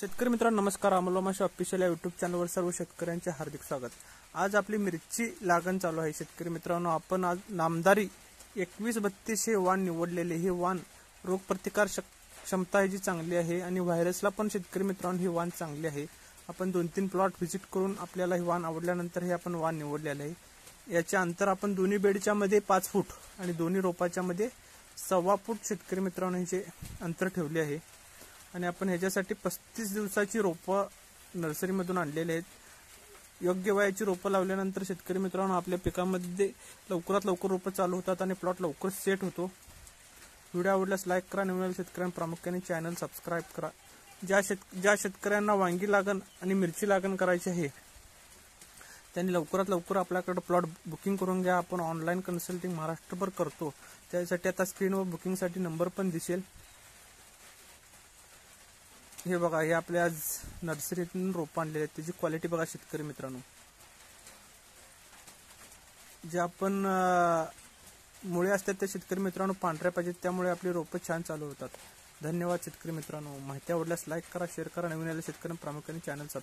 शेतकरी मित्रांनो नमस्कार. अमोलमाशी ऑफिशियल या यूट्यूब चॅनलवर सर्व शेतकऱ्यांचे हार्दिक स्वागत. आज आपली मिरची लागण चालू आहे. शेतकरी मित्रांनो, आपण आज नामदारी 2132 हे वाण निवडलेले. हे वाण रोगप्रतिकार क्षमता ह्याची चांगली आहे आणि व्हायरसला पण शेतकरी मित्रांनो हे वाण चांगले आहे. आपण 2-3 प्लॉट व्हिजिट करून आपल्याला हे वाण आवडल्यानंतर हे आपण वाण निवडलेले आहे. याचे अंतर आपण दोन्ही बेडच्या मध्ये 5 फूट आणि दोन्ही रोपाच्या मध्ये 1.25 फूट शेतकरी मित्रांनो ह्याचे अंतर ठेवले आहे. आणि आपण ह्याच्यासाठी 35 दिवसाची रोपं नर्सरीमधून आणलेली आहेत. योग्य वयाची रोपं लावल्यानंतर शेतकरी मित्रांनो आपल्या पिकामध्ये लवकरात लवकर रोपं चालू होतात आणि प्लॉट लवकर सेट होतो. व्हिडिओ आवडल्यास लाईक करा. नवीन शेतकऱ्यांना प्रामुख्याने चॅनल सबस्क्राईब करा. ज्या शेतकऱ्यांना वांगी लागण आणि मिरची लागण करायची आहे त्यांनी लवकरात लवकर आपल्याकडे प्लॉट बुकिंग करून घ्या. आपण ऑनलाईन कन्सल्टिंग महाराष्ट्रभर करतो. त्यासाठी आता स्क्रीनवर बुकिंगसाठी नंबर पण दिसेल. हे बघा, हे आपल्या आज नर्सरीतून रोप आणलेले आहेत. त्याची क्वालिटी बघा शेतकरी मित्रांनो. जे आपण मुळे असतात ते शेतकरी मित्रांनो पांढऱ्या पाहिजेत, त्यामुळे आपली रोपं छान चालू होतात. धन्यवाद शेतकरी मित्रांनो. माहिती आवडल्यास लाईक करा, शेअर करा. नवीन आलेल्या शेतकऱ्यांना प्रामुख्याने चॅनल सबस्क्राईब